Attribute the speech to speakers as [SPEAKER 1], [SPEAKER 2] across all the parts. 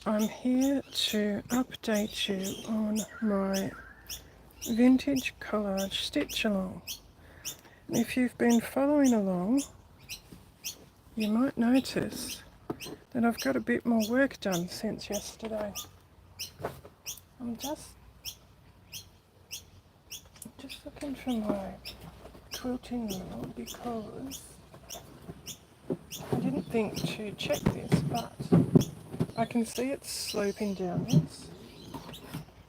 [SPEAKER 1] I'm here to update you on my Vintage Collage Stitch-Along. If you've been following along, you might notice that I've got a bit more work done since yesterday. I'm just looking for my quilting reel because I didn't think to check this, but I can see it's sloping downwards.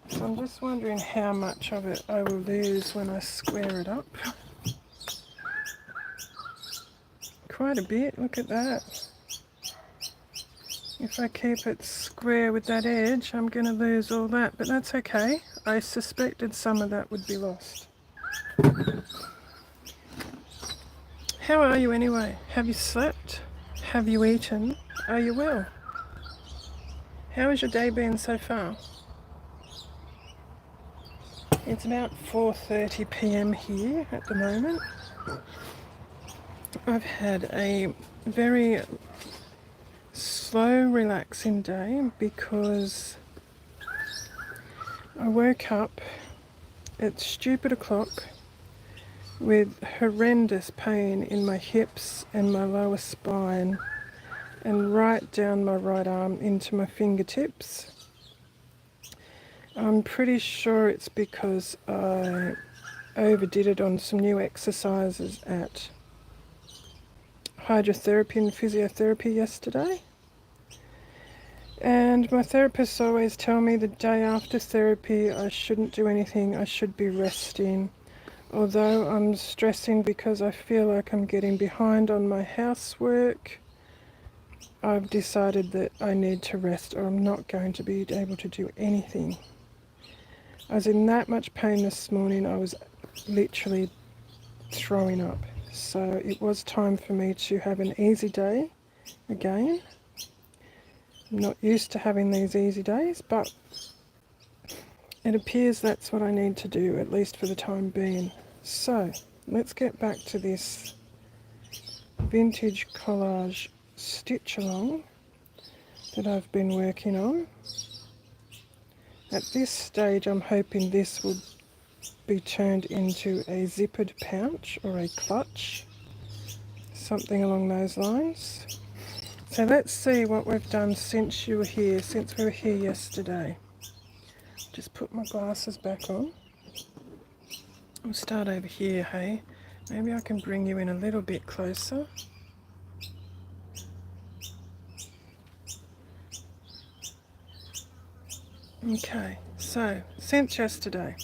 [SPEAKER 1] So I'm just wondering how much of it I will lose when I square it up. Quite a bit, look at that. If I keep it square with that edge, I'm going to lose all that, but that's okay. I suspected some of that would be lost. How are you anyway? Have you slept? Have you eaten? Are you well? How has your day been so far? It's about 4:30 p.m. here at the moment. I've had a very slow, relaxing day because I woke up at stupid o'clock with horrendous pain in my hips and my lower spine and right down my right arm into my fingertips. I'm pretty sure it's because I overdid it on some new exercises at hydrotherapy and physiotherapy yesterday. And my therapists always tell me the day after therapy I shouldn't do anything, I should be resting. Although I'm stressing because I feel like I'm getting behind on my housework, I've decided that I need to rest or I'm not going to be able to do anything. I was in that much pain this morning, I was literally throwing up. So it was time for me to have an easy day again. I'm not used to having these easy days, but it appears that's what I need to do, at least for the time being. So let's get back to this Vintage Collage Stitch-Along that I've been working on. At this stage I'm hoping this will be turned into a zippered pouch or a clutch, something along those lines. So let's see what we've done since you were here, since we were here yesterday. Just put my glasses back on. We'll start over here, hey? Maybe I can bring you in a little bit closer. Okay, so since yesterday,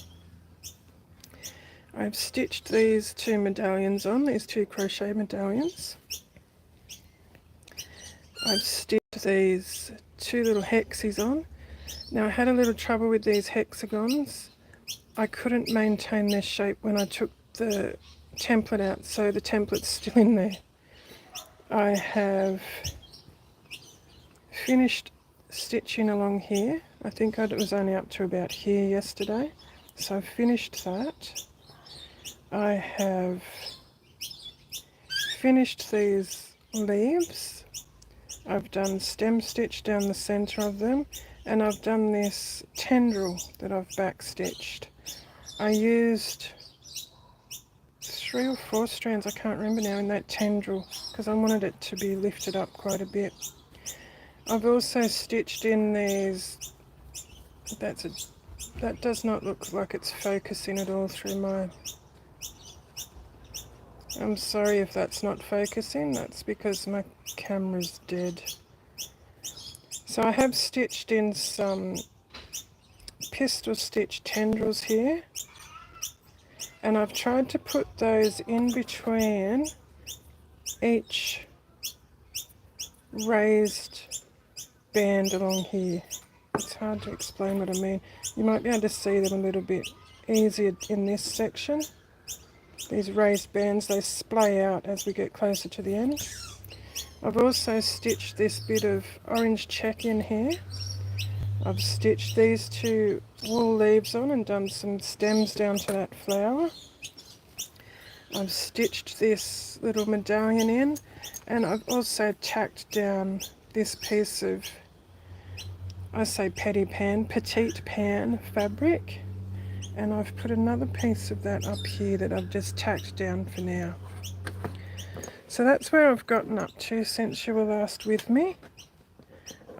[SPEAKER 1] I've stitched these two medallions on, these two crochet medallions. I've stitched these two little hexies on. Now I had a little trouble with these hexagons. I couldn't maintain their shape when I took the template out, so the template's still in there. I have finished stitching along here. I think it was only up to about here yesterday, so I've finished that. I have finished these leaves. I've done stem stitch down the center of them, and I've done this tendril that I've back stitched. I used 3 or 4 strands, I can't remember now, in that tendril because I wanted it to be lifted up quite a bit. I've also stitched in these, that does not look like it's focusing at all through my, I'm sorry if that's not focusing, that's because my camera's dead. So I have stitched in some pistol stitch tendrils here, and I've tried to put those in between each raised band along here. It's hard to explain what I mean. You might be able to see them a little bit easier in this section. These raised bands, they splay out as we get closer to the end. I've also stitched this bit of orange check in here. I've stitched these two wool leaves on and done some stems down to that flower. I've stitched this little medallion in, and I've also tacked down this piece of I say petite pan fabric, and I've put another piece of that up here that I've just tacked down for now. So that's where I've gotten up to since you were last with me.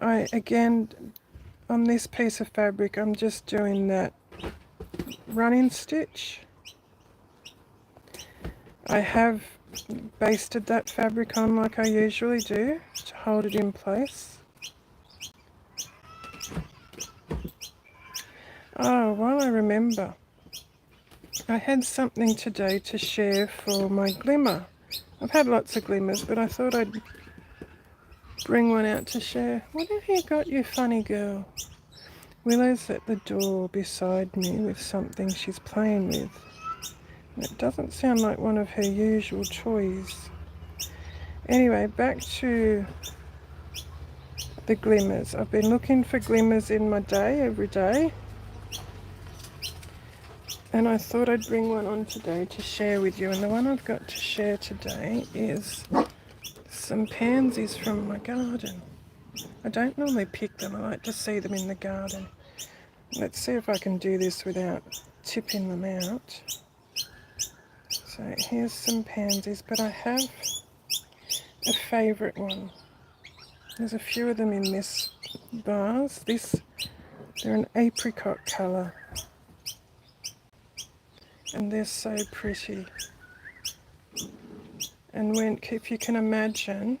[SPEAKER 1] Again, on this piece of fabric, I'm just doing that running stitch. I have basted that fabric on like I usually do to hold it in place. Oh, while I remember, I had something today to share for my glimmer. I've had lots of glimmers, but I thought I'd bring one out to share. What have you got, you funny girl? Willow's at the door beside me with something she's playing with. It doesn't sound like one of her usual toys. Anyway, back to the glimmers. I've been looking for glimmers in my day, every day. And I thought I'd bring one on today to share with you. And the one I've got to share today is some pansies from my garden. I don't normally pick them. I like to see them in the garden. Let's see if I can do this without tipping them out. So here's some pansies, but I have a favourite one. There's a few of them in this vase. They're an apricot colour. And they're so pretty. And if you can imagine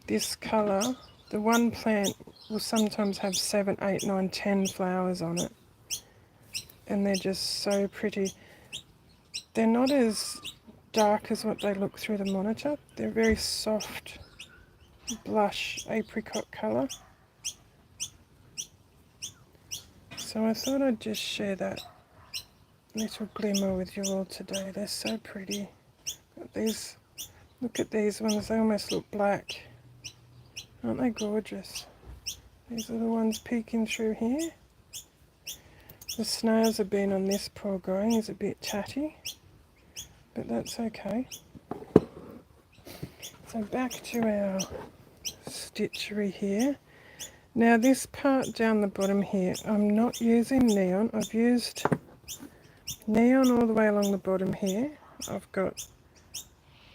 [SPEAKER 1] this colour, the one plant will sometimes have 7, 8, 9, 10 flowers on it. And they're just so pretty. They're not as dark as what they look through the monitor. They're very soft, blush apricot colour. So I thought I'd just share that little glimmer with you all today. They're so pretty. Look at these ones, they almost look black. Aren't they gorgeous? These are the ones peeking through here. The snails have been on this poor guy, he's a bit tatty, but that's okay. So back to our stitchery here. Now this part down the bottom here, I'm not using neon. I've used neon all the way along the bottom here. I've got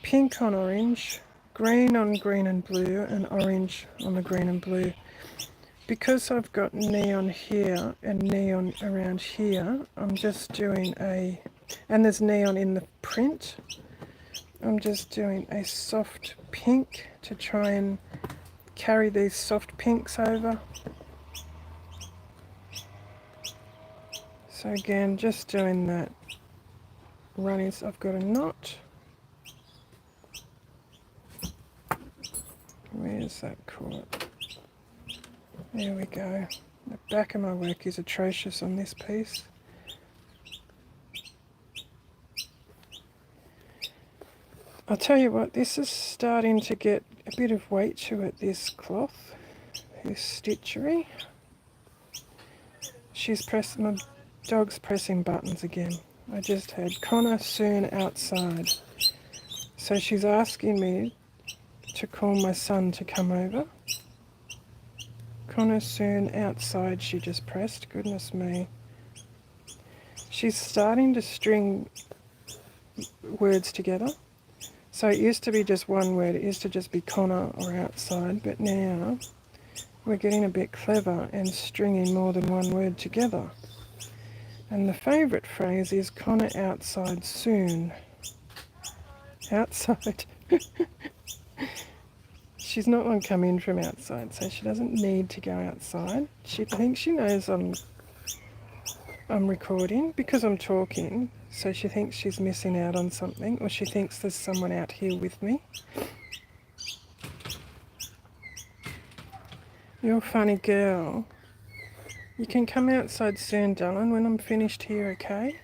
[SPEAKER 1] pink on orange, green on green and blue, and orange on the green and blue. Because I've got neon here and neon around here, I'm just doing and there's neon in the print, I'm just doing a soft pink to try and carry these soft pinks over. So again, just doing that running. I've got a knot. Where's that caught? There we go. The back of my work is atrocious on this piece. I'll tell you what, this is starting to get a bit of weight to it, this cloth, this stitchery. My dog's pressing buttons again. I just had Connor soon outside. So she's asking me to call my son to come over. Connor soon outside, she just pressed. Goodness me. She's starting to string words together. So it used to be just one word. It used to just be Connor or outside. But now we're getting a bit clever and stringing more than one word together. And the favourite phrase is Connor outside soon. Outside. She's not going to come in from outside, so she doesn't need to go outside. I think she knows I'm recording because I'm talking, so she thinks she's missing out on something, or she thinks there's someone out here with me. You're a funny girl. You can come outside soon, darling, when I'm finished here, okay?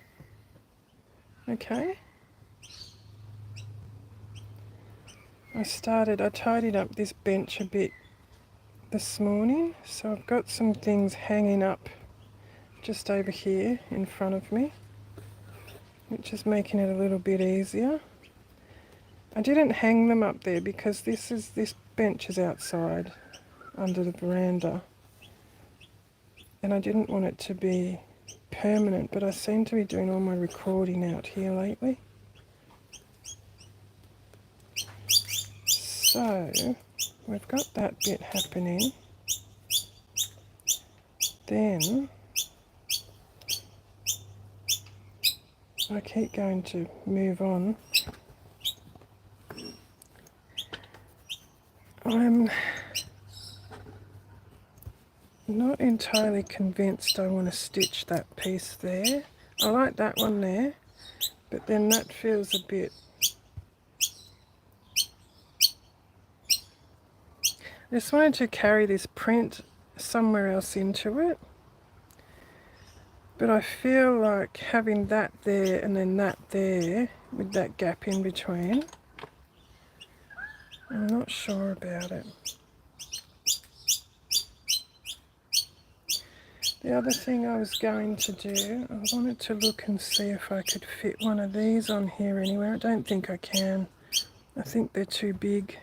[SPEAKER 1] Okay? I tidied up this bench a bit this morning, so I've got some things hanging up just over here in front of me, which is making it a little bit easier. I didn't hang them up there because this bench is outside under the veranda, and I didn't want it to be permanent, but I seem to be doing all my recording out here lately. So we've got that bit happening. Then I keep going to move on. I'm not entirely convinced I want to stitch that piece there. I like that one there, but then that feels a bit... I just wanted to carry this print somewhere else into it, but I feel like having that there and then that there with that gap in between, I'm not sure about it. The other thing I was going to do, I wanted to look and see if I could fit one of these on here anywhere. I don't think I can. I think they're too big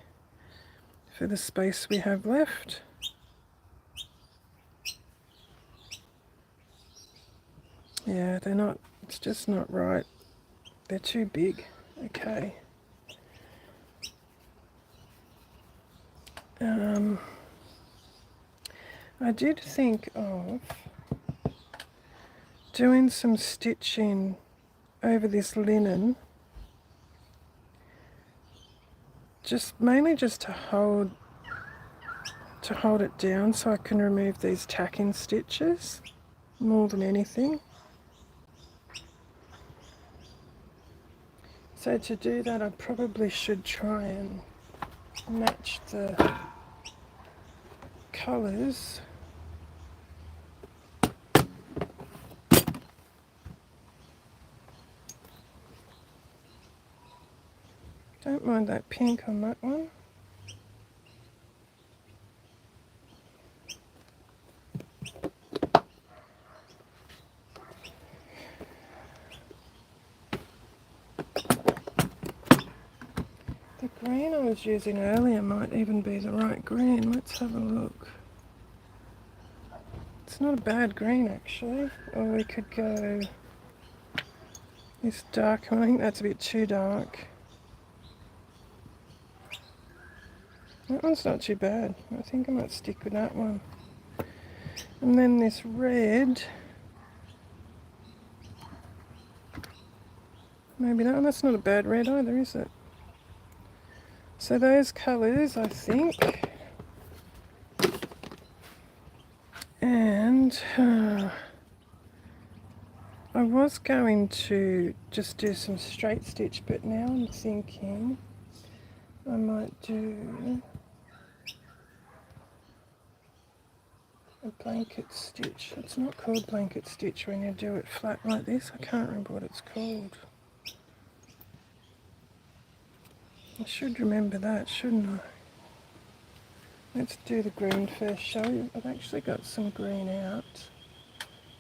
[SPEAKER 1] for the space we have left. Yeah, they're not, it's just not right. They're too big. Okay. I did think of doing some stitching over this linen, mainly just to hold it down so I can remove these tacking stitches more than anything. So to do that, I probably should try and match the colours. Don't mind that pink on that one. The green I was using earlier might even be the right green. Let's have a look. It's not a bad green actually. Or we could go this dark one. I think that's a bit too dark. That one's not too bad. I think I might stick with that one. And then this red. Maybe that one. That's not a bad red either, is it? So those colours, I think. And I was going to just do some straight stitch, but now I'm thinking I might do a blanket stitch. It's not called blanket stitch when you do it flat like this. I can't remember what it's called. I should remember that, shouldn't I? Let's do the green first, shall we? I've actually got some green out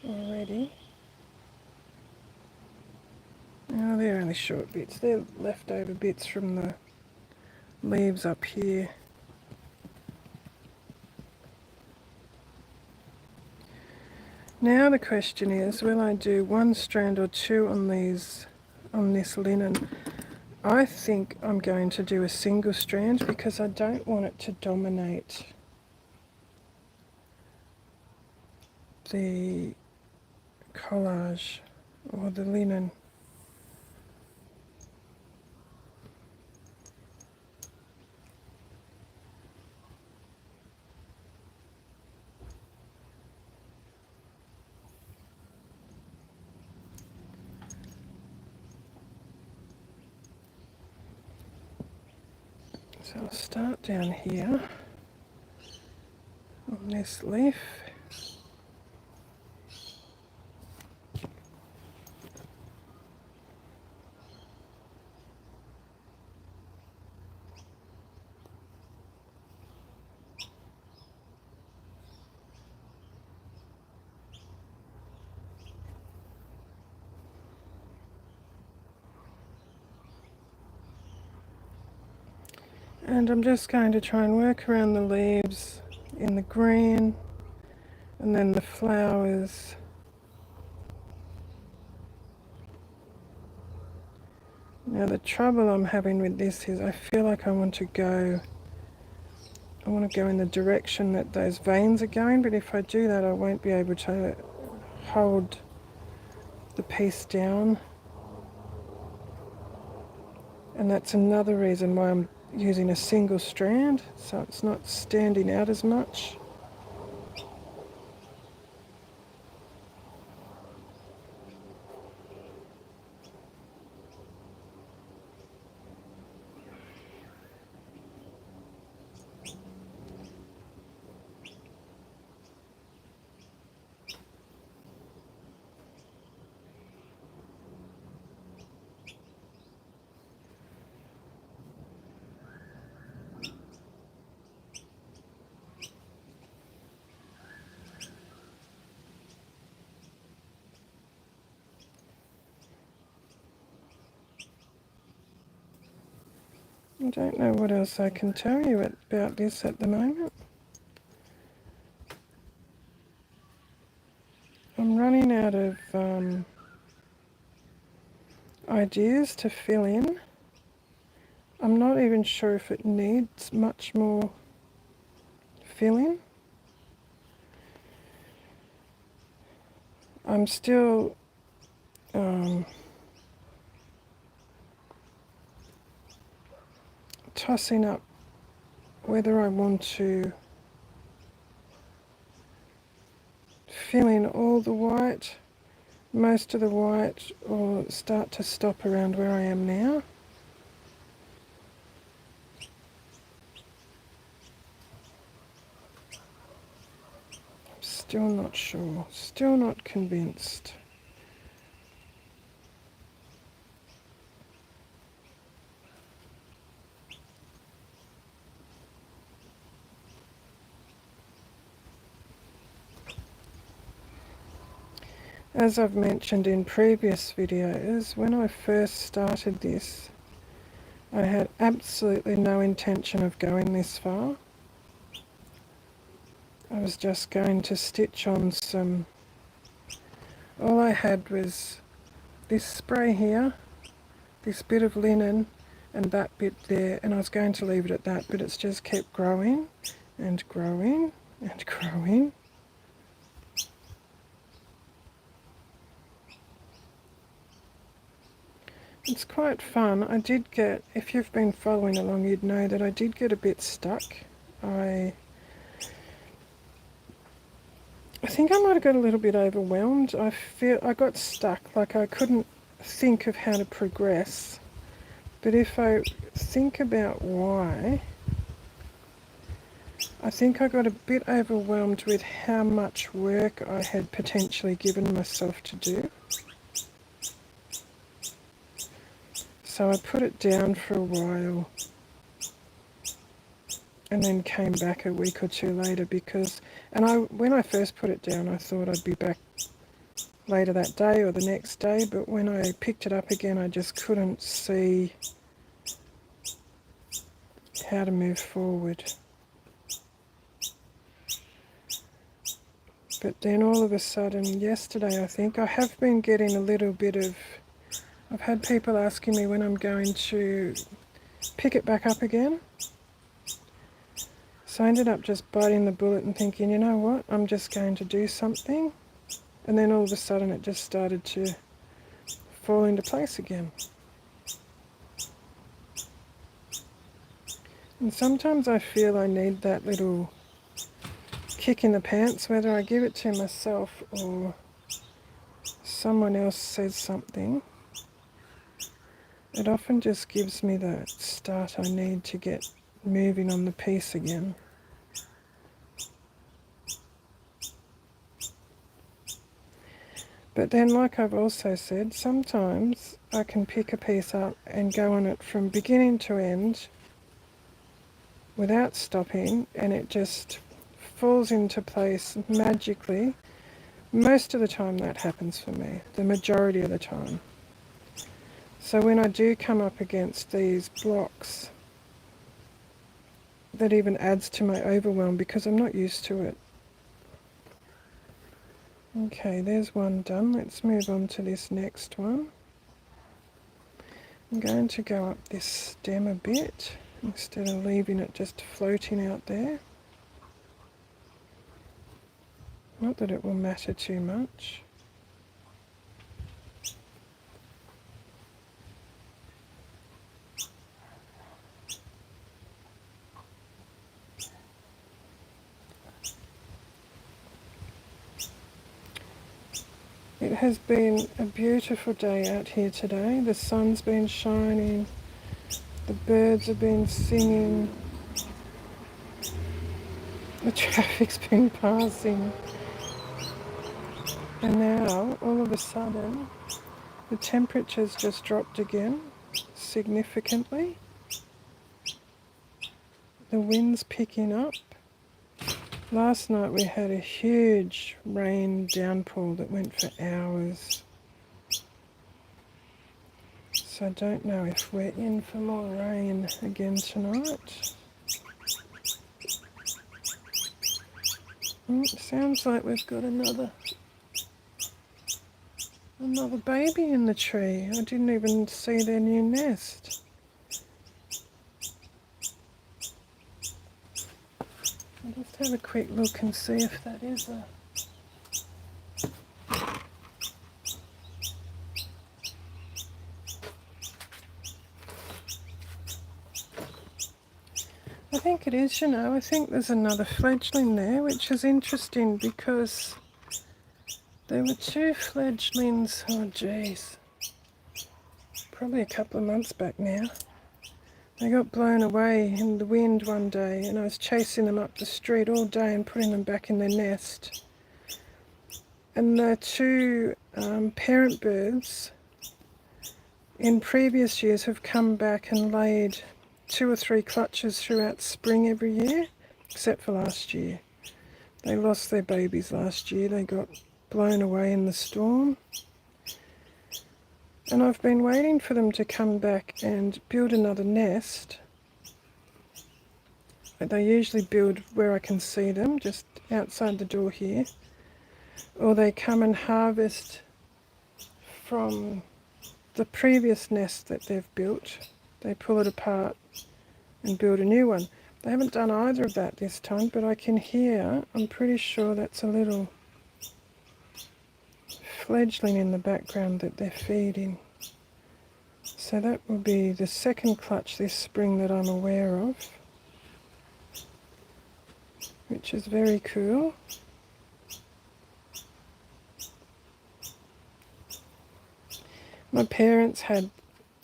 [SPEAKER 1] already. Oh, they're only short bits. They're leftover bits from the leaves up here. Now the question is, will I do one strand or two on this linen? I think I'm going to do a single strand because I don't want it to dominate the collage or the linen. So I'll start down here on this leaf. And I'm just going to try and work around the leaves in the green And then the flowers. Now the trouble I'm having with this is I feel like I want to go in the direction that those veins are going, but if I do that I won't be able to hold the piece down. And that's another reason why I'm using a single strand, so it's not standing out as much. I don't know what else I can tell you about this at the moment. I'm running out of ideas to fill in. I'm not even sure if it needs much more filling. I'm still tossing up whether I want to fill in all the white, most of the white, or start to stop around where I am now. I'm still not sure, still not convinced. As I've mentioned in previous videos, when I first started this, I had absolutely no intention of going this far. I was just going to stitch on some, all I had was this spray here, this bit of linen and that bit there, and I was going to leave it at that, but it's just kept growing and growing and growing. It's quite fun. I did get, if you've been following along, you'd know that I did get a bit stuck. I think I might have got a little bit overwhelmed. I feel I got stuck, like I couldn't think of how to progress. But if I think about why, I think I got a bit overwhelmed with how much work I had potentially given myself to do. So I put it down for a while and then came back a week or two later because, when I first put it down I thought I'd be back later that day or the next day, but when I picked it up again I just couldn't see how to move forward. But then all of a sudden, yesterday I think, I have been getting a little bit of, I've had people asking me when I'm going to pick it back up again. So I ended up just biting the bullet and thinking, you know what, I'm just going to do something. And then all of a sudden it just started to fall into place again. And sometimes I feel I need that little kick in the pants, whether I give it to myself or someone else says something. It often just gives me the start I need to get moving on the piece again. But then, like I've also said, sometimes I can pick a piece up and go on it from beginning to end without stopping, and it just falls into place magically. Most of the time that happens for me, the majority of the time. So when I do come up against these blocks, that even adds to my overwhelm because I'm not used to it. Okay, there's one done. Let's move on to this next one. I'm going to go up this stem a bit instead of leaving it just floating out there. Not that it will matter too much. It has been a beautiful day out here today. The sun's been shining, the birds have been singing, the traffic's been passing, and now all of a sudden the temperature's just dropped again significantly. The wind's picking up. Last night we had a huge rain downpour that went for hours. So I don't know if we're in for more rain again tonight. It sounds like we've got another baby in the tree. I didn't even see their new nest. I'll just have a quick look and see if that is a... I think it is, you know. I think there's another fledgling there, which is interesting because there were two fledglings, oh geez, probably a couple of months back now. They got blown away in the wind one day, and I was chasing them up the street all day and putting them back in their nest. And the two parent birds in previous years have come back and laid 2 or 3 clutches throughout spring every year, except for last year. They lost their babies last year. They got blown away in the storm. And I've been waiting for them to come back and build another nest. They usually build where I can see them, just outside the door here. Or they come and harvest from the previous nest that they've built. They pull it apart and build a new one. They haven't done either of that this time, but I can hear, I'm pretty sure that's a little fledgling in the background that they're feeding. So that will be the second clutch this spring that I'm aware of, which is very cool. My parents had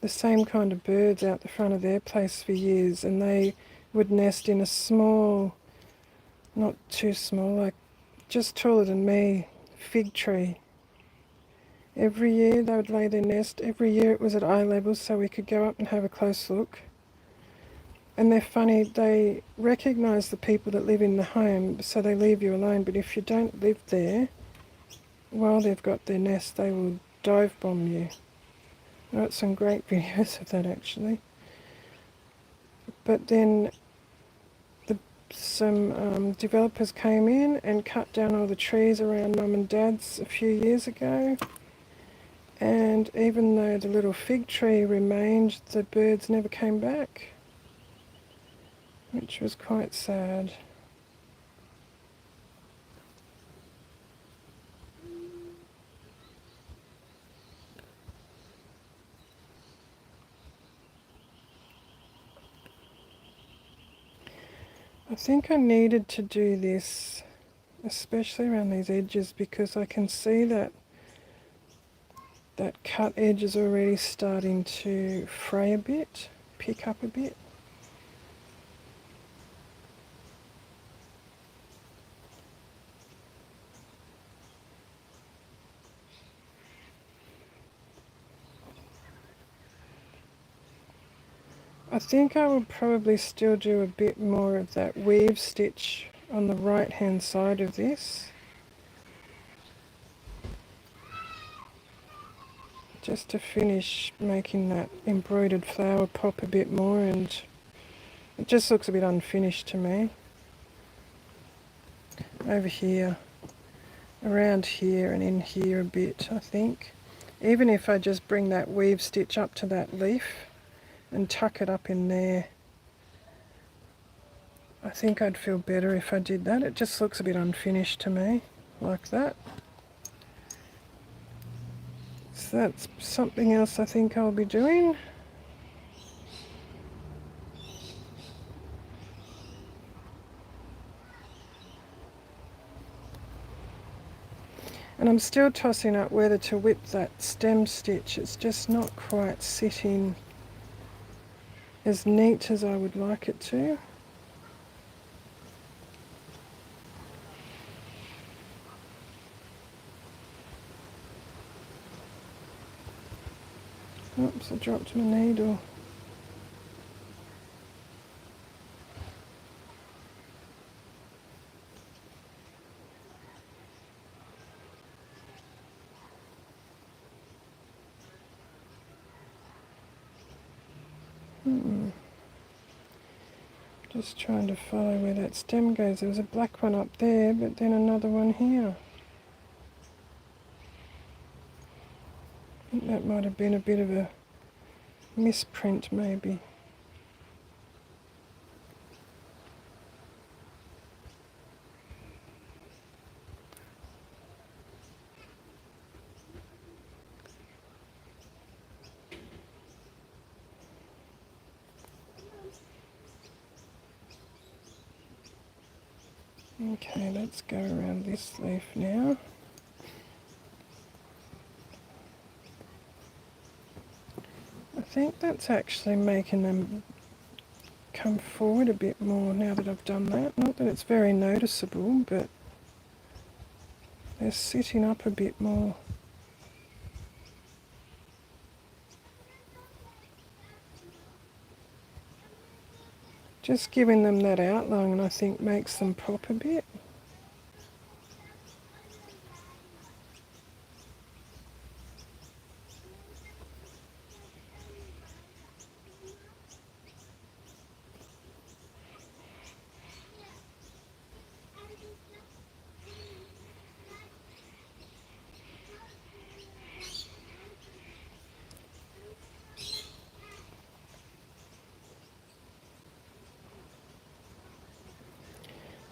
[SPEAKER 1] the same kind of birds out the front of their place for years, and they would nest in a small, not too small, like just taller than me, fig tree. Every year they would lay their nest. Every year it was at eye level so we could go up and have a close look. And they're funny, they recognise the people that live in the home, so they leave you alone. But if you don't live there, while they've got their nest, they will dive bomb you. I got some great videos of that actually. But then some developers came in and cut down all the trees around Mum and Dad's a few years ago. And even though the little fig tree remained, the birds never came back, which was quite sad. I think I needed to do this, especially around these edges, because I can see that cut edge is already starting to fray a bit, pick up a bit. I think I will probably still do a bit more of that weave stitch on the right hand side of this, just to finish making that embroidered flower pop a bit more, and it just looks a bit unfinished to me. Over here around here and in here a bit, I think. Even if I just bring that weave stitch up to that leaf and tuck it up in there, I think I'd feel better if I did that. It just looks a bit unfinished to me, like that. So that's something else I think I'll be doing. And I'm still tossing up whether to whip that stem stitch. It's just not quite sitting as neat as I would like it to. Oops, I dropped my needle. Just trying to follow where that stem goes. There was a black one up there, but then another one here. I think that might have been a bit of a misprint maybe. Okay, let's go around this leaf now. I think that's actually making them come forward a bit more now that I've done that. Not that it's very noticeable, but they're sitting up a bit more. Just giving them that outline, I think, makes them pop a bit.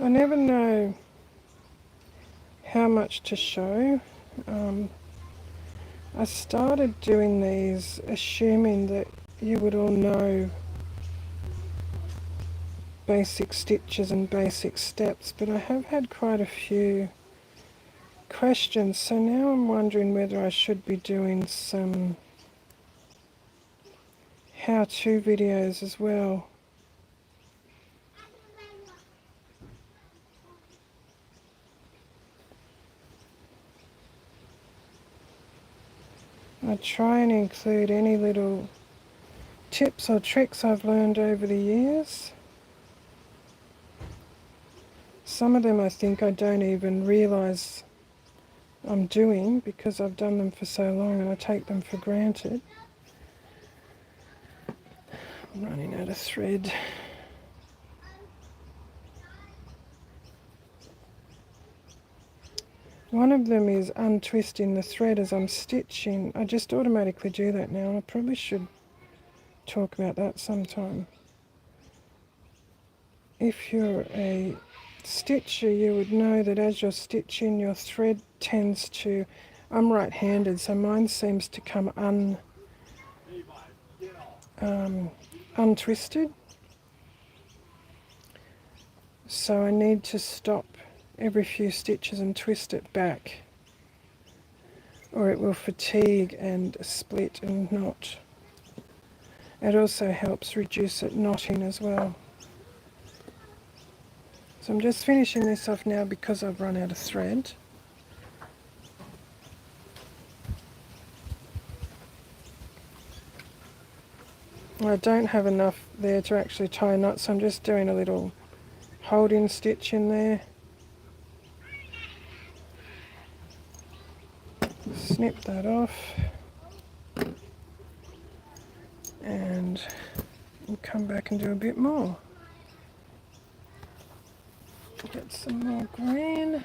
[SPEAKER 1] I never know how much to show. I started doing these assuming that you would all know basic stitches and basic steps, but I have had quite a few questions, so now I'm wondering whether I should be doing some how-to videos as well. I try and include any little tips or tricks I've learned over the years. Some of them I think I don't even realise I'm doing because I've done them for so long and I take them for granted. I'm running out of thread. One of them is untwisting the thread as I'm stitching. I just automatically do that now. I probably should talk about that sometime. If you're a stitcher, you would know that as you're stitching, your thread tends to... I'm right-handed, so mine seems to come untwisted. So I need to stop every few stitches and twist it back, or it will fatigue and split and knot. It also helps reduce it knotting as well. So I'm just finishing this off now because I've run out of thread. I don't have enough there to actually tie a knot, so I'm just doing a little holding stitch in there. Snip that off. And we'll come back and do a bit more. Get some more green.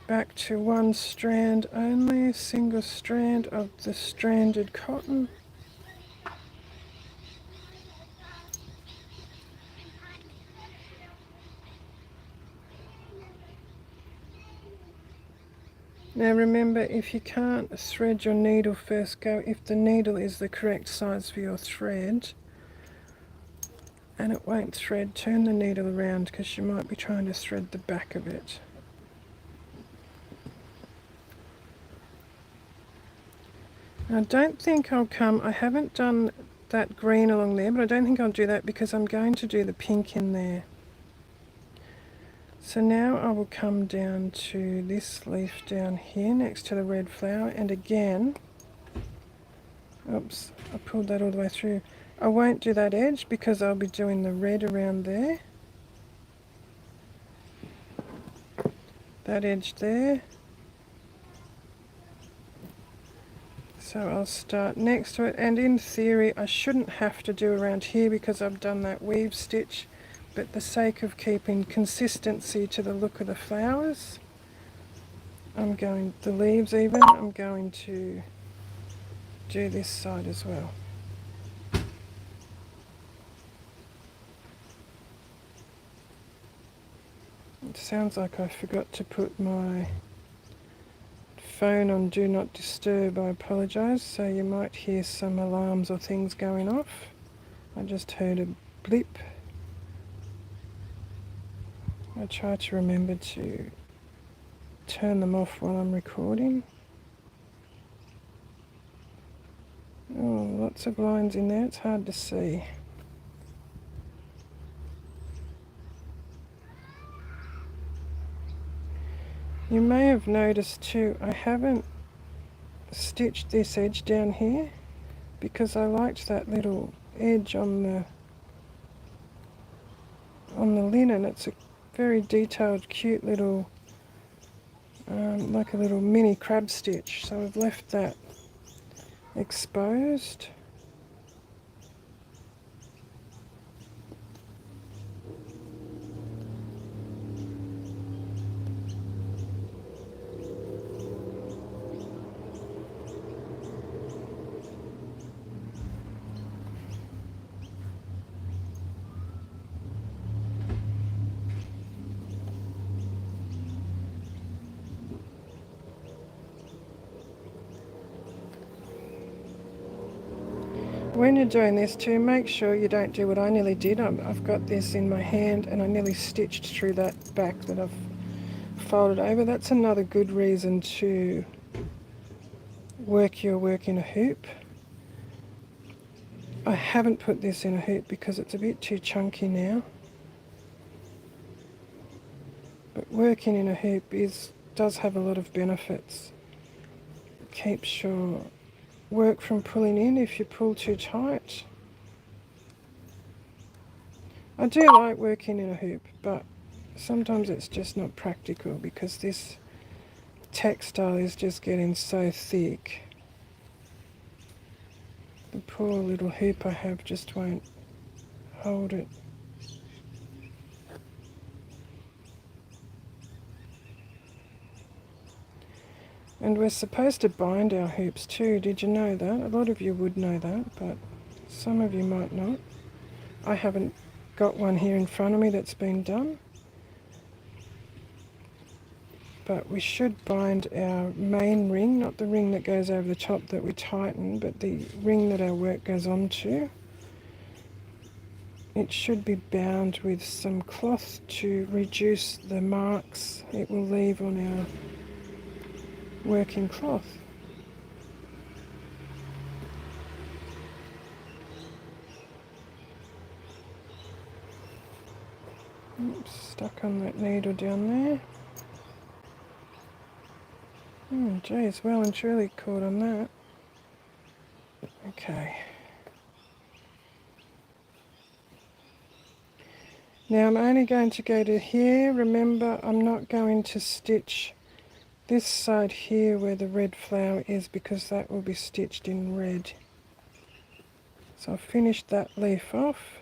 [SPEAKER 1] back to one strand only, single strand of the stranded cotton. Now remember, if you can't thread your needle first, go if the needle is the correct size for your thread and it won't thread, turn the needle around because you might be trying to thread the back of it. I don't think I'll come, I haven't done that green along there, but I don't think I'll do that because I'm going to do the pink in there. So now I will come down to this leaf down here next to the red flower, and again, oops, I pulled that all the way through. I won't do that edge because I'll be doing the red around there. That edge there. So I'll start next to it, and in theory I shouldn't have to do around here because I've done that weave stitch, but the sake of keeping consistency to the look of the flowers, I'm going, the leaves even, I'm going to do this side as well. It sounds like I forgot to put my phone on Do Not Disturb. I apologise, so you might hear some alarms or things going off. I just heard a blip. I try to remember to turn them off while I'm recording. Oh, lots of lines in there, it's hard to see. You may have noticed too, I haven't stitched this edge down here because I liked that little edge on the linen. It's a very detailed, cute little, like a little mini crab stitch. So I've left that exposed. When you're doing this too, make sure you don't do what I nearly did. I've got this in my hand and I nearly stitched through that back that I've folded over. That's another good reason to work your work in a hoop. I haven't put this in a hoop because it's a bit too chunky now. But working in a hoop does have a lot of benefits. It keeps your work from pulling in if you pull too tight. I do like working in a hoop, but sometimes it's just not practical because this textile is just getting so thick. The poor little hoop I have just won't hold it. And we're supposed to bind our hoops too. Did you know that? A lot of you would know that, but some of you might not. I haven't got one here in front of me that's been done. But we should bind our main ring, not the ring that goes over the top that we tighten, but the ring that our work goes onto. It should be bound with some cloth to reduce the marks it will leave on our working cloth. Oops, stuck on that needle down there. Oh geez, well and truly caught on that. Okay. Now I'm only going to go to here. Remember, I'm not going to stitch this side here where the red flower is because that will be stitched in red. So I've finished that leaf off.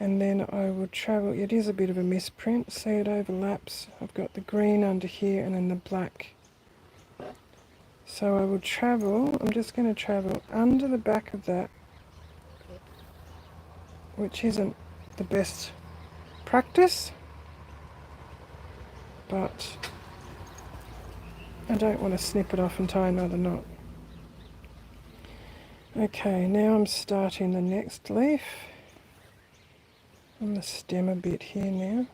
[SPEAKER 1] And then I will travel. It is a bit of a misprint. See, it overlaps. I've got the green under here and then the black. So I will travel. I'm just going to travel under the back of that, which isn't the best practice, but I don't want to snip it off and tie another knot. Okay, now I'm starting the next leaf on the stem a bit here now.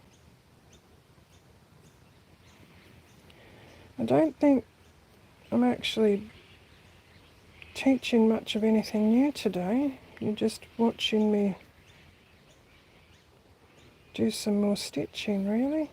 [SPEAKER 1] I don't think I'm actually teaching much of anything new today. You're just watching me do some more stitching, really.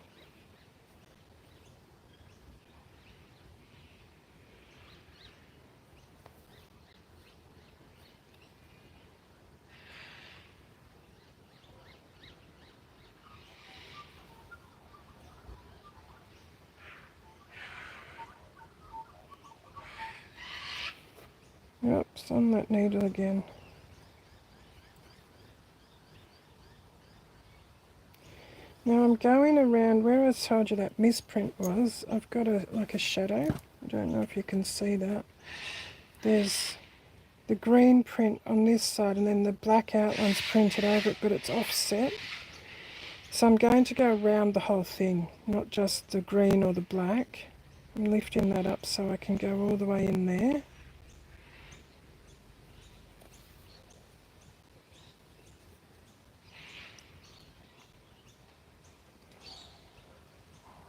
[SPEAKER 1] Oops, on that needle again. Now I'm going around where I told you that misprint was. I've got like a shadow. I don't know if you can see that. There's the green print on this side and then the black outline's printed over it, but it's offset. So I'm going to go around the whole thing, not just the green or the black. I'm lifting that up so I can go all the way in there.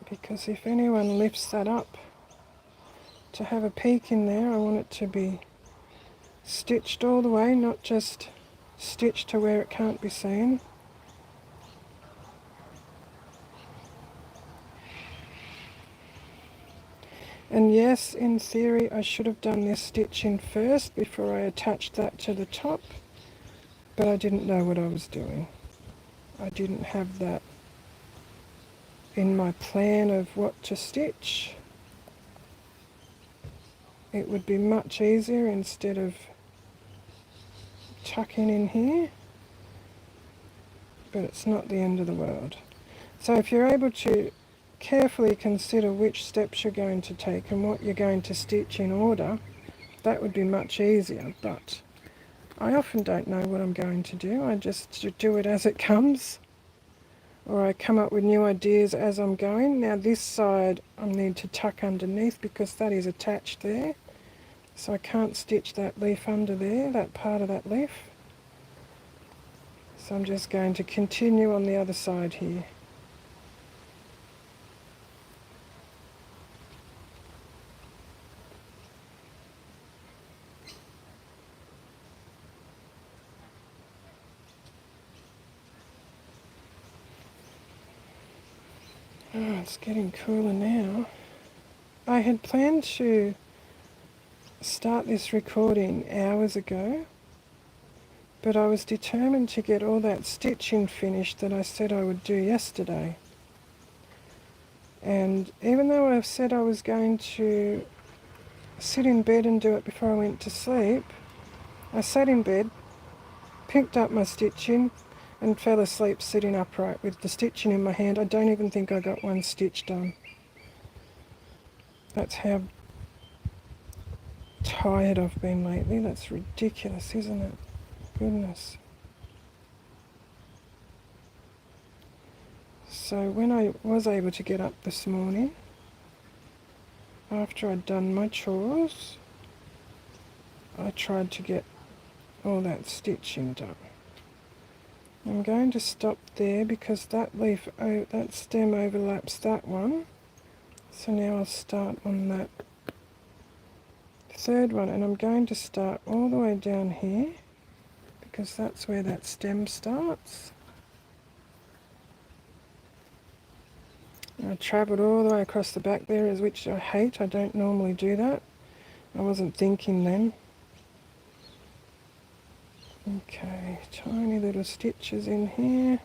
[SPEAKER 1] Because if anyone lifts that up to have a peek in there, I want it to be stitched all the way, not just stitched to where it can't be seen. And yes, in theory I should have done this stitching first before I attached that to the top, but I didn't know what I was doing. I didn't have that in my plan of what to stitch. It would be much easier instead of tucking in here, but it's not the end of the world. So if you're able to carefully consider which steps you're going to take and what you're going to stitch in order, that would be much easier. But I often don't know what I'm going to do. I just do it as it comes, or I come up with new ideas as I'm going. Now this side I need to tuck underneath because that is attached there, so I can't stitch that leaf under there, that part of that leaf. So I'm just going to continue on the other side here. Oh, it's getting cooler now. I had planned to start this recording hours ago, but I was determined to get all that stitching finished that I said I would do yesterday. And even though I said I was going to sit in bed and do it before I went to sleep, I sat in bed, picked up my stitching, and fell asleep sitting upright with the stitching in my hand. I don't even think I got one stitch done. That's how tired I've been lately. That's ridiculous, isn't it? Goodness. So when I was able to get up this morning, after I'd done my chores, I tried to get all that stitching done. I'm going to stop there because that leaf, that stem overlaps that one. So now I'll start on that third one, and I'm going to start all the way down here because that's where that stem starts. I travelled all the way across the back there, which I hate. I don't normally do that. I wasn't thinking then. Okay, tiny little stitches in here.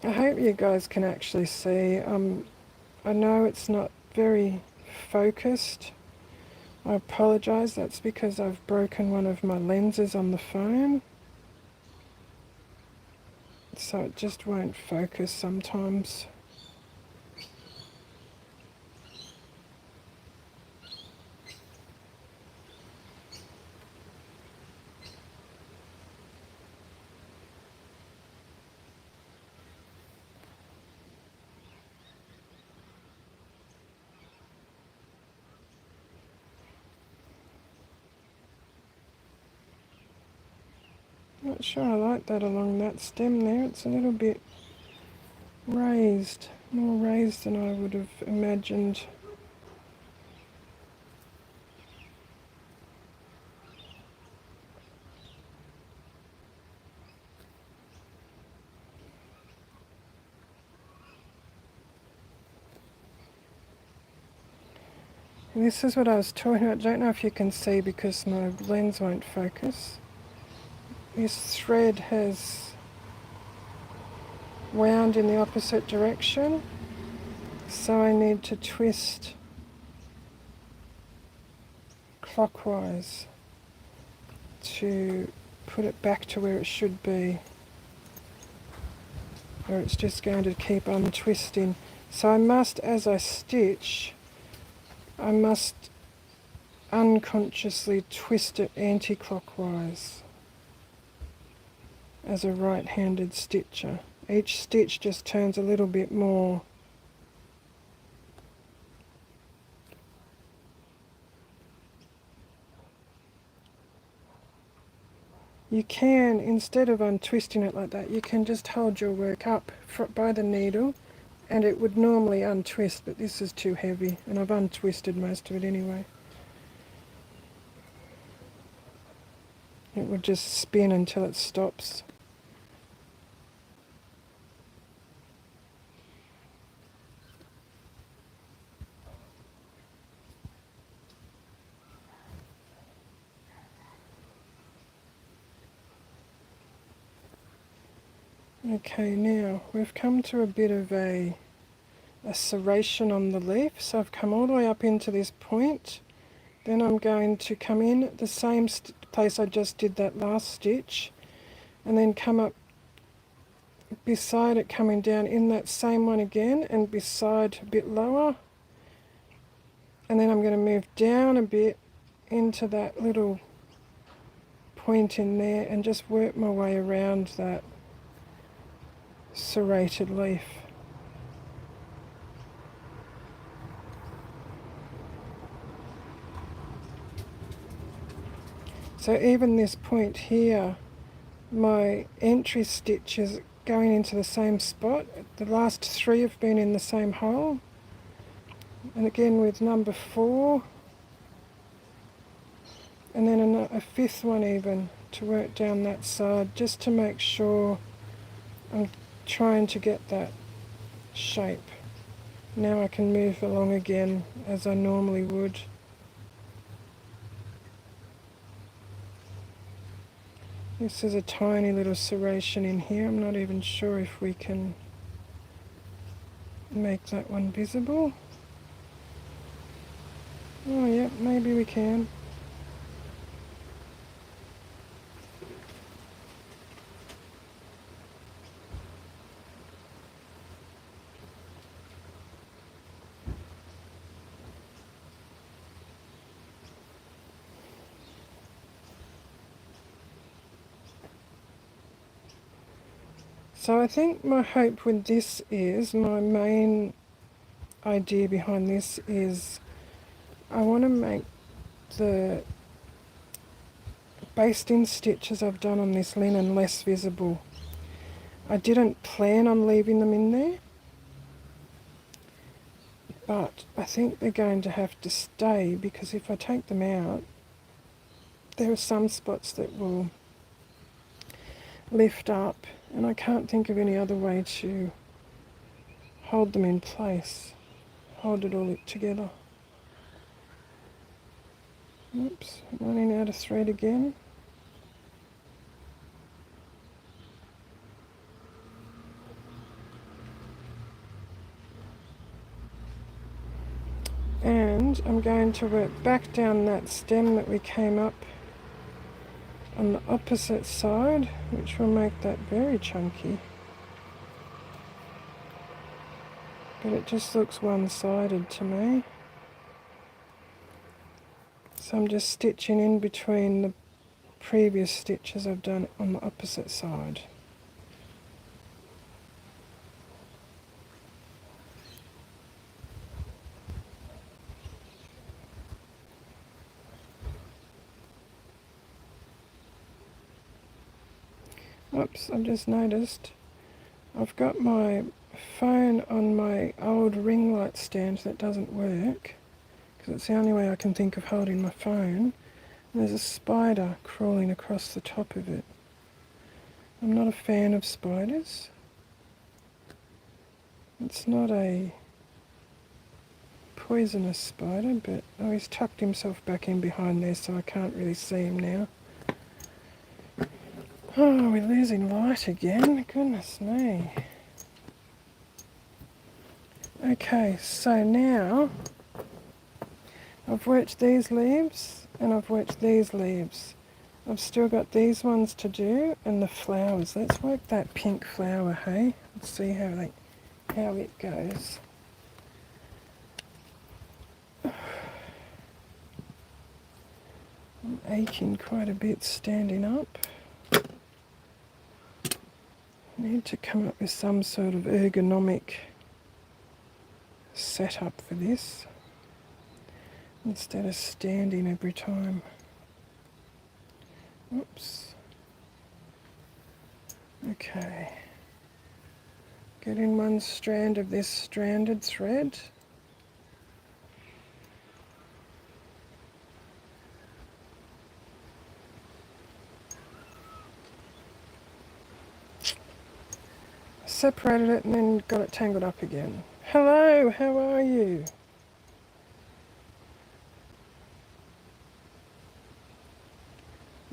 [SPEAKER 1] I hope you guys can actually see. I know it's not very focused, I apologise, that's because I've broken one of my lenses on the phone, so it just won't focus sometimes. Not sure I like that along that stem there. It's a little bit raised, more raised than I would have imagined. And this is what I was talking about. I don't know if you can see because my lens won't focus. This thread has wound in the opposite direction, so I need to twist clockwise to put it back to where it should be, or it's just going to keep untwisting. So I must, as I stitch, I must unconsciously twist it anti-clockwise as a right-handed stitcher. Each stitch just turns a little bit more. You can, instead of untwisting it like that, you can just hold your work up by the needle and it would normally untwist, but this is too heavy and I've untwisted most of it anyway. It would just spin until it stops. Okay, now we've come to a bit of a serration on the leaf, so I've come all the way up into this point. Then I'm going to come in at the same place I just did that last stitch, and then come up beside it, coming down in that same one again, and beside a bit lower, and then I'm going to move down a bit into that little point in there and just work my way around that serrated leaf. So even this point here, my entry stitch is going into the same spot. The last three have been in the same hole. And again with number 4, and then a fifth one even to work down that side, just to make sure I'm trying to get that shape. Now I can move along again as I normally would. This is a tiny little serration in here. I'm not even sure if we can make that one visible. Oh yeah, maybe we can. So I think my hope with this is, my main idea behind this is, I want to make the basting stitches I've done on this linen less visible. I didn't plan on leaving them in there, but I think they're going to have to stay, because if I take them out, there are some spots that will lift up, and I can't think of any other way to hold them in place, hold it all together. Oops, running out of thread again. And I'm going to work back down that stem that we came up on the opposite side, which will make that very chunky. But it just looks one-sided to me. So I'm just stitching in between the previous stitches I've done on the opposite side. Oops, I've just noticed I've got my phone on my old ring light stand that doesn't work, because it's the only way I can think of holding my phone. And there's a spider crawling across the top of it. I'm not a fan of spiders. It's not a poisonous spider, but oh, he's tucked himself back in behind there, so I can't really see him now. Oh, we're losing light again. Goodness me. Okay, so now I've worked these leaves and I've worked these leaves. I've still got these ones to do and the flowers. Let's work that pink flower, hey? Let's see how it goes. I'm aching quite a bit standing up. Need to come up with some sort of ergonomic setup for this instead of standing every time. Oops. Okay. Get in one strand of this stranded thread. Separated it and then got it tangled up again. Hello, how are you?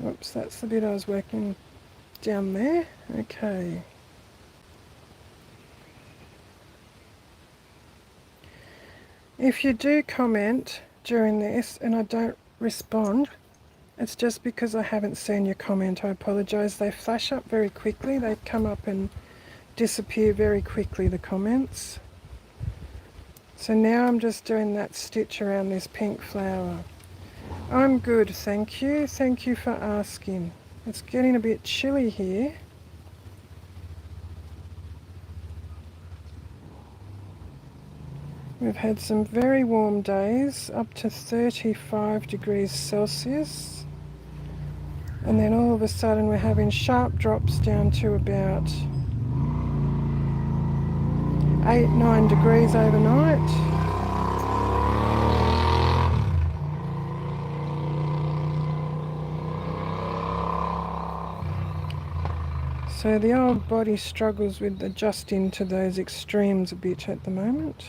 [SPEAKER 1] Oops, that's the bit I was working down there. Okay. If you do comment during this and I don't respond, it's just because I haven't seen your comment. I apologise. They flash up very quickly. They come up and disappear very quickly, the comments. So now I'm just doing that stitch around this pink flower. I'm good, thank you. Thank you for asking. It's getting a bit chilly here. We've had some very warm days, up to 35 degrees Celsius. And then all of a sudden we're having sharp drops down to about 8-9 degrees overnight. So the old body struggles with adjusting to those extremes a bit at the moment.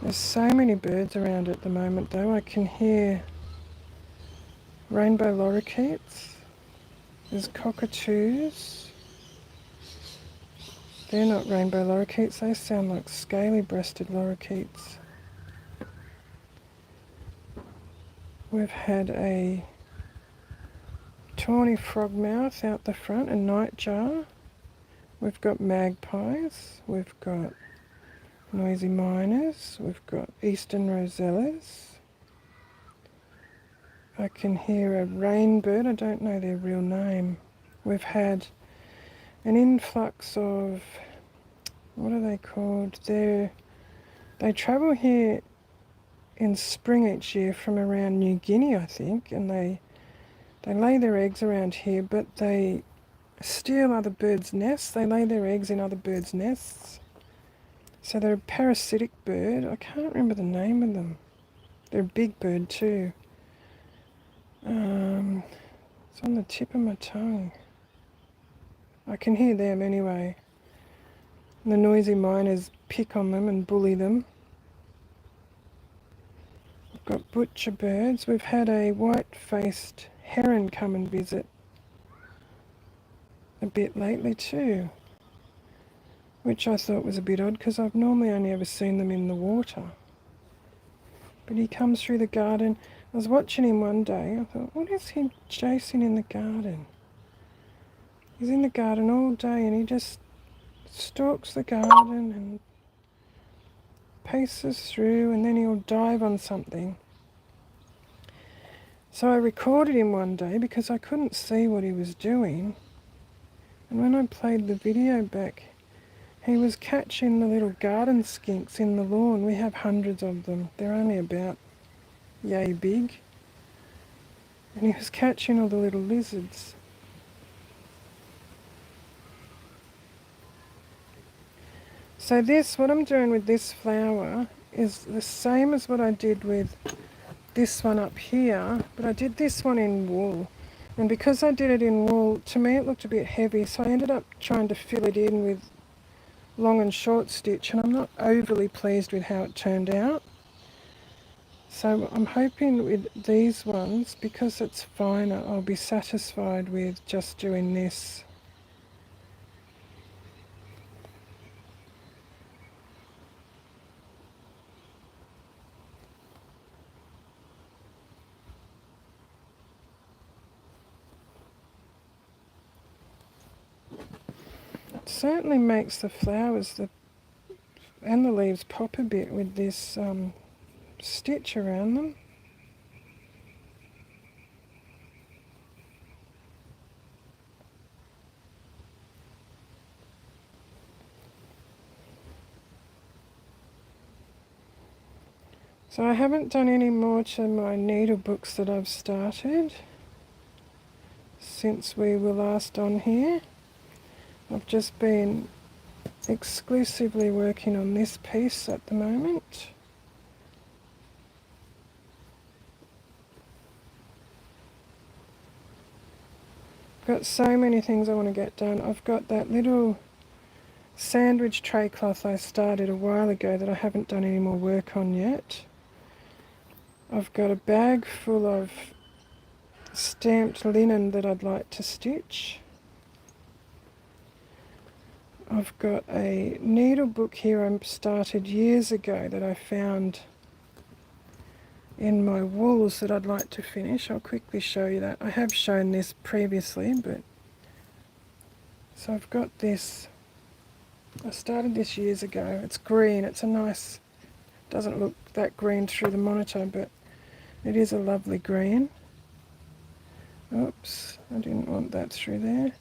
[SPEAKER 1] There's so many birds around at the moment though. I can hear rainbow lorikeets. There's cockatoos. They're not rainbow lorikeets, they sound like scaly-breasted lorikeets. We've had a tawny frogmouth out the front, a nightjar. We've got magpies. We've got noisy miners. We've got eastern rosellas. I can hear a rainbird. I don't know their real name. We've had an influx of, what are they called? They travel here in spring each year from around New Guinea, I think, and they lay their eggs around here, but they steal other birds' nests. They lay their eggs in other birds' nests. So they're a parasitic bird. I can't remember the name of them. They're a big bird too. It's on the tip of my tongue. I can hear them anyway. The noisy miners pick on them and bully them. We've got butcher birds. We've had a white-faced heron come and visit a bit lately too. which I thought was a bit odd because I've normally only ever seen them in the water. But he comes through the garden. I was watching him one day. I thought, what is he chasing in the garden? He's in the garden all day and he just stalks the garden and paces through, and then he'll dive on something. So I recorded him one day because I couldn't see what he was doing. And when I played the video back, he was catching the little garden skinks in the lawn. We have hundreds of them. They're only about yay big. And he was catching all the little lizards. So this, what I'm doing with this flower is the same as what I did with this one up here, but I did this one in wool. And because I did it in wool, to me it looked a bit heavy, so I ended up trying to fill it in with long and short stitch, and I'm not overly pleased with how it turned out. So I'm hoping with these ones, because it's finer, I'll be satisfied with just doing this. It certainly makes the flowers and the leaves pop a bit with this stitch around them. So I haven't done any more to my needle books that I've started since we were last on here. I've just been exclusively working on this piece at the moment. Got so many things I want to get done. I've got that little sandwich tray cloth I started a while ago that I haven't done any more work on yet. I've got a bag full of stamped linen that I'd like to stitch. I've got a needle book here I started years ago that I found in my wools that I'd like to finish. I'll quickly show you that. I have shown this previously, but so I've got this. I started this years ago. It's green. It's a nice, doesn't look that green through the monitor, but it is a lovely green. Oops, I didn't want that through there.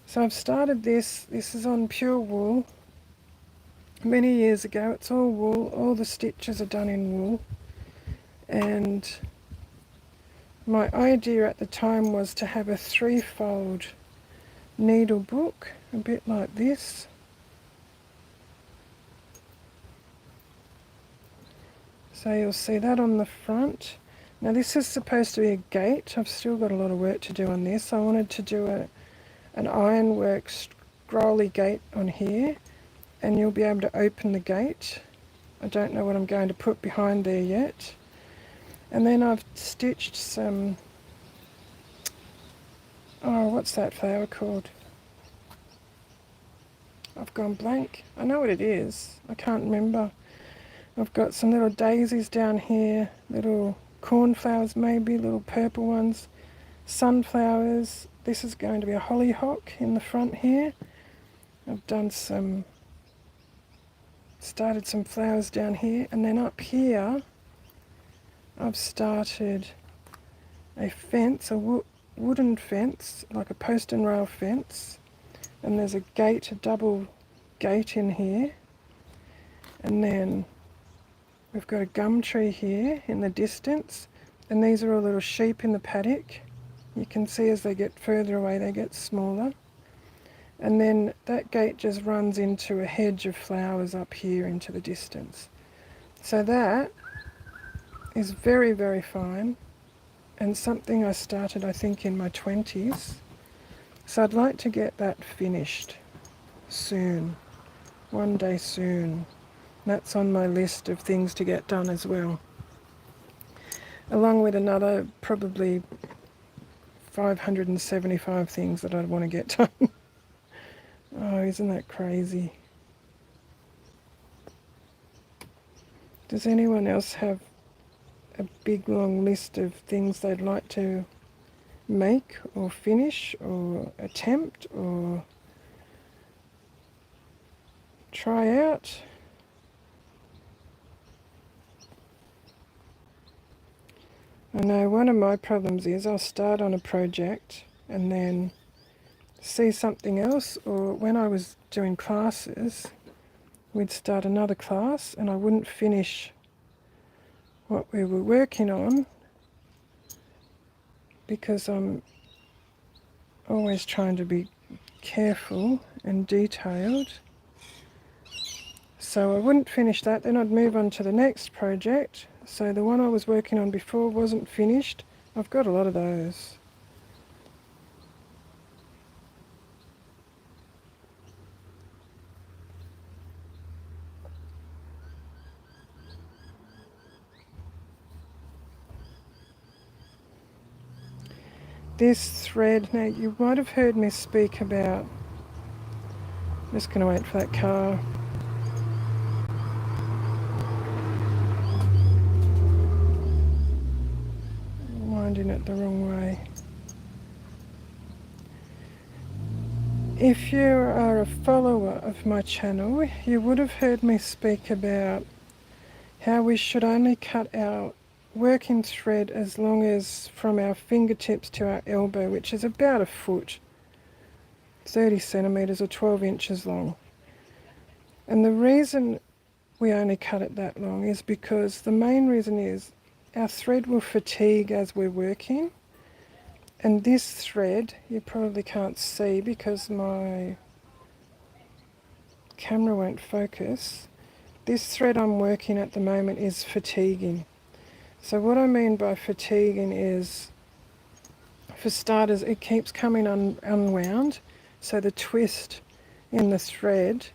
[SPEAKER 1] So I've started this. This is on pure wool. Many years ago. It's all wool. All the stitches are done in wool. And my idea at the time was to have a three-fold needle book, a bit like this. So you'll see that on the front. Now this is supposed to be a gate. I've still got a lot of work to do on this. I wanted to do an ironwork scrolly gate on here, and you'll be able to open the gate. I don't know what I'm going to put behind there yet. And then I've stitched some, oh, what's that flower called? I've gone blank. I know what it is. I can't remember. I've got some little daisies down here, little cornflowers maybe, little purple ones, sunflowers. This is going to be a hollyhock in the front here. I've done started some flowers down here, and then up here I've started a fence, a wooden fence, like a post and rail fence, and there's a gate, a double gate in here, and then we've got a gum tree here in the distance, and these are all little sheep in the paddock. You can see as they get further away they get smaller, and then that gate just runs into a hedge of flowers up here into the distance. So that is very, very fine, and something I started I think in my 20s. So I'd like to get that finished soon, one day soon. That's on my list of things to get done as well, along with another probably 575 things that I'd want to get done. Oh, isn't that crazy? Does anyone else have a big long list of things they'd like to make or finish or attempt or try out? I know one of my problems is I'll start on a project and then see something else, or when I was doing classes, we'd start another class and I wouldn't finish what we were working on because I'm always trying to be careful and detailed. So I wouldn't finish that, then I'd move on to the next project. So the one I was working on before wasn't finished. I've got a lot of those. This thread, now you might have heard me speak about, I'm just going to wait for that car. Winding it the wrong way. If you are a follower of my channel, you would have heard me speak about how we should only cut our working thread as long as from our fingertips to our elbow, which is about a foot, 30 centimetres or 12 inches long. And the reason we only cut it that long is because the main reason is our thread will fatigue as we're working. And this thread, you probably can't see because my camera won't focus. This thread I'm working at the moment is fatiguing. So what I mean by fatiguing is, for starters, it keeps coming unwound. So the twist in the thread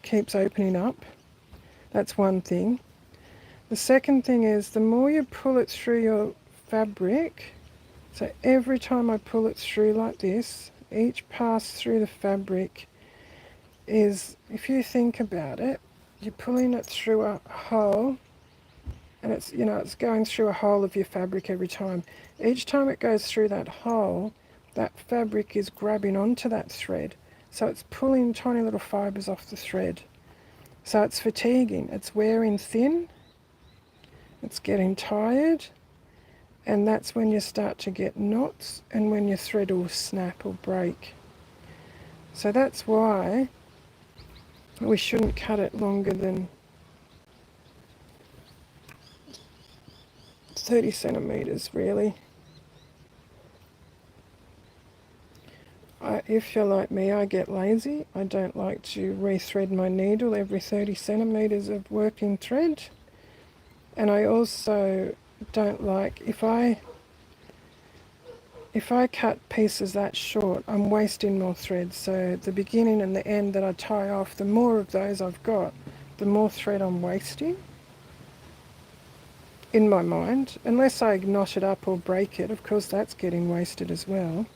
[SPEAKER 1] keeps opening up. That's one thing. The second thing is, the more you pull it through your fabric, so every time I pull it through like this, each pass through the fabric is, if you think about it, you're pulling it through a hole, and it's, you know, it's going through a hole of your fabric every time. Each time it goes through that hole, that fabric is grabbing onto that thread. So it's pulling tiny little fibres off the thread. So it's fatiguing, it's wearing thin, it's getting tired, and that's when you start to get knots and when your thread will snap or break. So that's why we shouldn't cut it longer than 30 centimetres really. If you're like me, I get lazy. I don't like to rethread my needle every 30 centimetres of working thread. And I also don't like, if I cut pieces that short, I'm wasting more thread. So the beginning and the end that I tie off, the more of those I've got, the more thread I'm wasting, in my mind. Unless I knot it up or break it, of course that's getting wasted as well.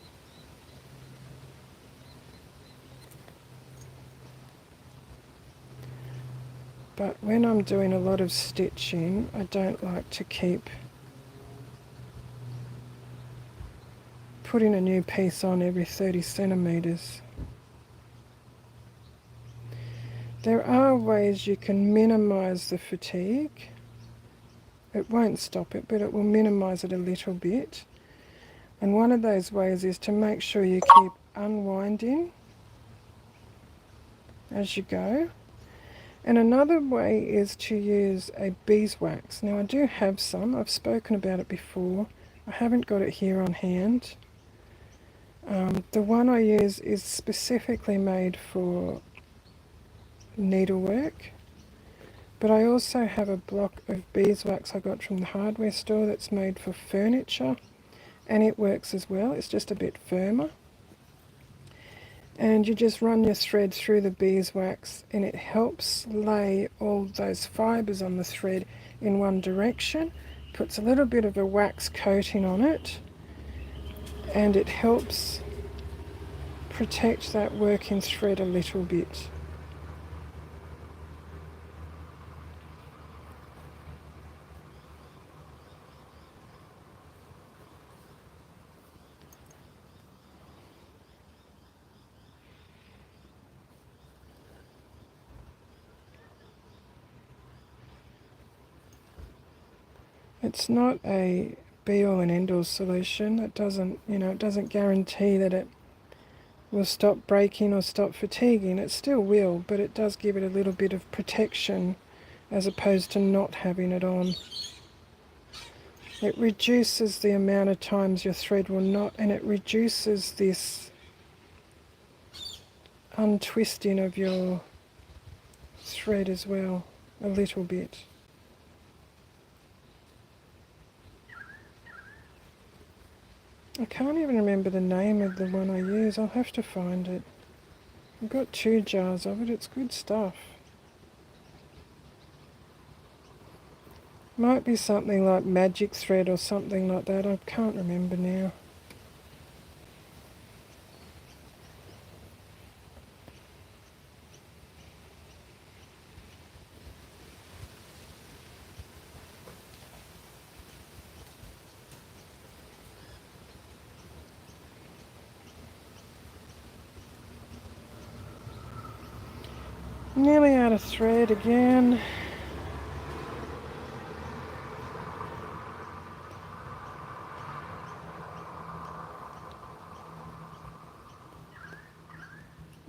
[SPEAKER 1] But when I'm doing a lot of stitching, I don't like to keep putting a new piece on every 30 centimetres. There are ways you can minimise the fatigue. It won't stop it, but it will minimise it a little bit. And one of those ways is to make sure you keep unwinding as you go. And another way is to use a beeswax. Now I do have some, I've spoken about it before. I haven't got it here on hand. The one I use is specifically made for needlework, but I also have a block of beeswax I got from the hardware store that's made for furniture, and it works as well. It's just a bit firmer. And you just run your thread through the beeswax and it helps lay all those fibres on the thread in one direction, puts a little bit of a wax coating on it, and it helps protect that working thread a little bit. It's not a be-all and end-all solution. It doesn't, it doesn't guarantee that it will stop breaking or stop fatiguing. It still will, but it does give it a little bit of protection as opposed to not having it on. It reduces the amount of times your thread will knot, and it reduces this untwisting of your thread as well, a little bit. I can't even remember the name of the one I use. I'll have to find it. I've got 2 jars of it. It's good stuff. Might be something like magic thread or something like that. I can't remember now. Nearly out of thread again.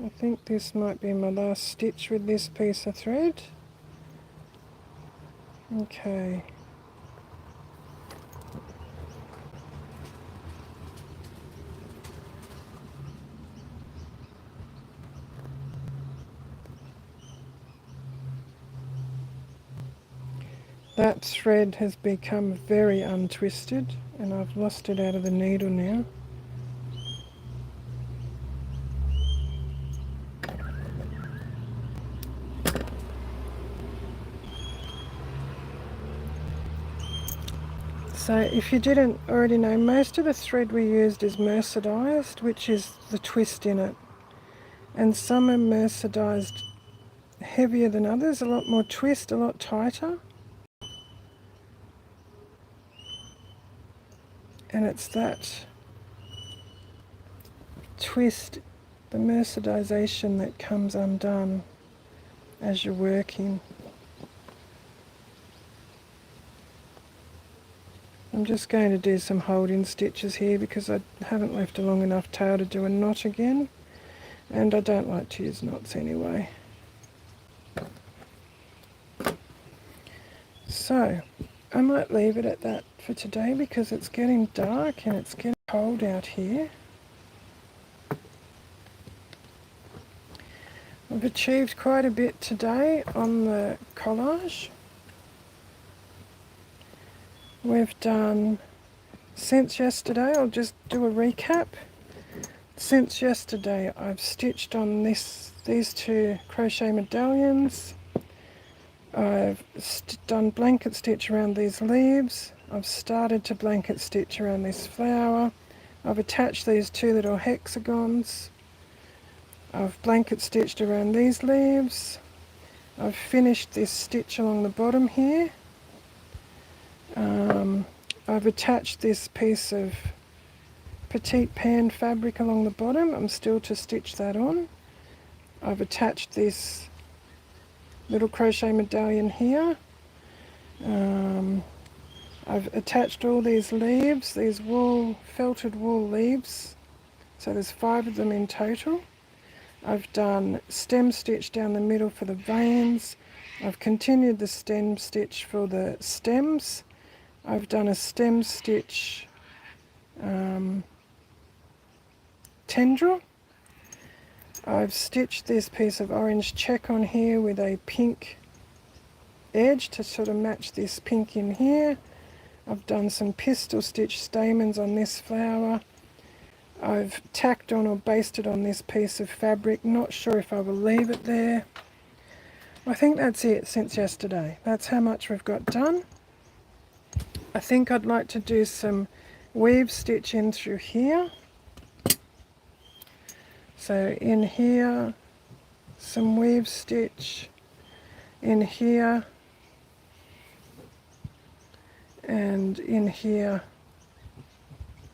[SPEAKER 1] I think this might be my last stitch with this piece of thread. Okay. That thread has become very untwisted, and I've lost it out of the needle now. So if you didn't already know, most of the thread we used is mercerised, which is the twist in it. And some are mercerised heavier than others, a lot more twist, a lot tighter. And it's that twist, the mercerisation, that comes undone as you're working. I'm just going to do some holding stitches here because I haven't left a long enough tail to do a knot again, and I don't like to use knots anyway. So I might leave it at that for today because it's getting dark and it's getting cold out here. I've achieved quite a bit today on the collage. We've done, since yesterday, I'll just do a recap. Since yesterday I've stitched on these 2 crochet medallions. I've done blanket stitch around these leaves. I've started to blanket stitch around this flower. I've attached these 2 little hexagons. I've blanket stitched around these leaves. I've finished this stitch along the bottom here. I've attached this piece of petite pan fabric along the bottom. I'm still to stitch that on. I've attached this little crochet medallion here. I've attached all these leaves, these felted wool leaves. So there's 5 of them in total. I've done stem stitch down the middle for the veins. I've continued the stem stitch for the stems. I've done a stem stitch tendril. I've stitched this piece of orange check on here with a pink edge to sort of match this pink in here. I've done some pistol stitch stamens on this flower. I've tacked on or basted on this piece of fabric. Not sure if I will leave it there. I think that's it since yesterday. That's how much we've got done. I think I'd like to do some weave stitch in through here. So in here, some weave stitch, in here, and in here,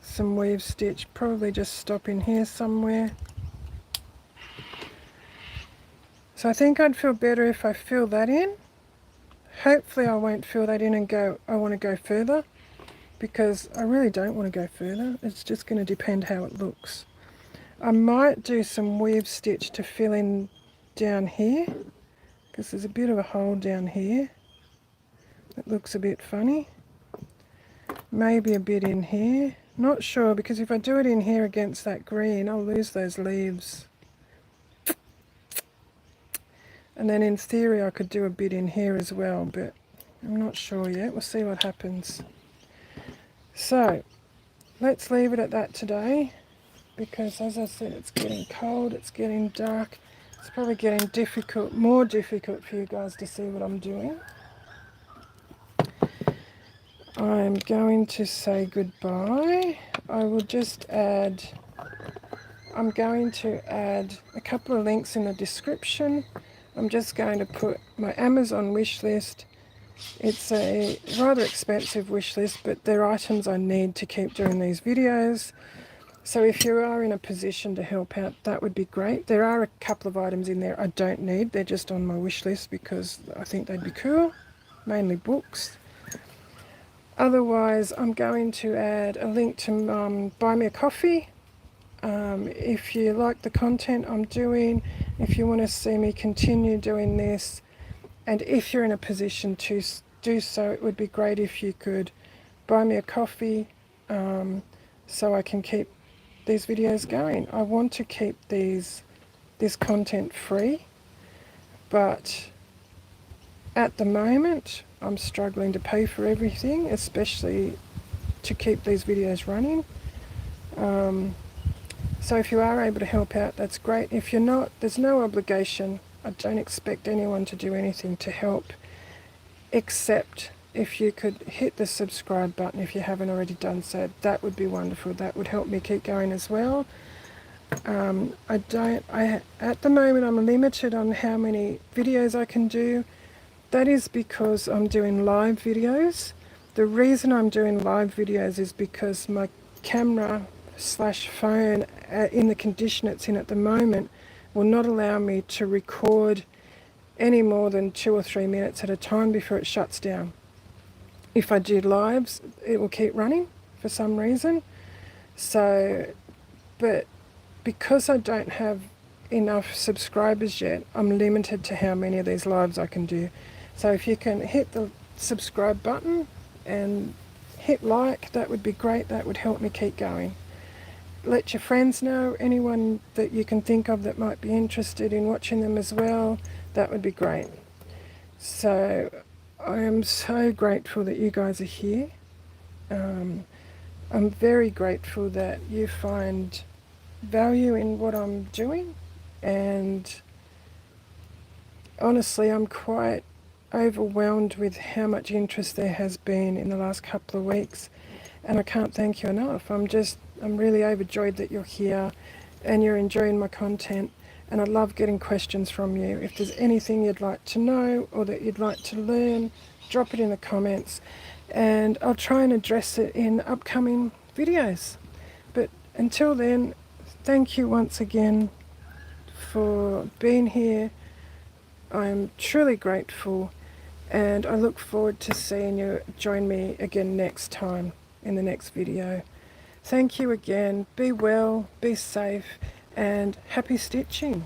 [SPEAKER 1] some weave stitch. Probably just stop in here somewhere. So I think I'd feel better if I fill that in. hopefully I won't fill that in and go, I want to go further, because I really don't want to go further. It's just going to depend how it looks. I might do some weave stitch to fill in down here, because there's a bit of a hole down here that looks a bit funny. Maybe a bit in here. Not sure, because if I do it in here against that green, I'll lose those leaves. And then in theory I could do a bit in here as well, but I'm not sure yet. We'll see what happens. So let's leave it at that today, because as I said, it's getting cold, it's getting dark. It's probably getting difficult, more difficult for you guys to see what I'm doing. I'm going to say goodbye. I will just add, I'm going to add a couple of links in the description. I'm just going to put my Amazon wish list. It's a rather expensive wish list, but they're items I need to keep doing these videos. So if you are in a position to help out, that would be great. There are a couple of items in there I don't need. They're just on my wish list because I think they'd be cool, mainly books. Otherwise, I'm going to add a link to buy me a coffee. If you like the content I'm doing, if you want to see me continue doing this, and if you're in a position to do so, it would be great if you could buy me a coffee, so I can keep these videos going. I want to keep this content free, but at the moment I'm struggling to pay for everything, especially to keep these videos running. So if you are able to help out, that's great. If you're not, there's no obligation. I don't expect anyone to do anything to help, except if you could hit the subscribe button if you haven't already done so. That would be wonderful. That would help me keep going as well. At the moment I'm limited on how many videos I can do. That is because I'm doing live videos. The reason I'm doing live videos is because my camera / phone, in the condition it's in at the moment, will not allow me to record any more than 2 or 3 minutes at a time before it shuts down. If I do lives, it will keep running for some reason. So, but because I don't have enough subscribers yet, I'm limited to how many of these lives I can do. So if you can hit the subscribe button and hit like, that would be great. That would help me keep going. Let your friends know, anyone that you can think of that might be interested in watching them as well. That would be great. So I am so grateful that you guys are here. I'm very grateful that you find value in what I'm doing, and honestly I'm quite overwhelmed with how much interest there has been in the last couple of weeks, and I can't thank you enough. I'm really overjoyed that you're here and you're enjoying my content, and I love getting questions from you. If there's anything you'd like to know or that you'd like to learn, drop it in the comments and I'll try and address it in upcoming videos. But until then, thank you once again for being here. I'm truly grateful, and I look forward to seeing you join me again next time in the next video. Thank you again. Be well, be safe, and happy stitching.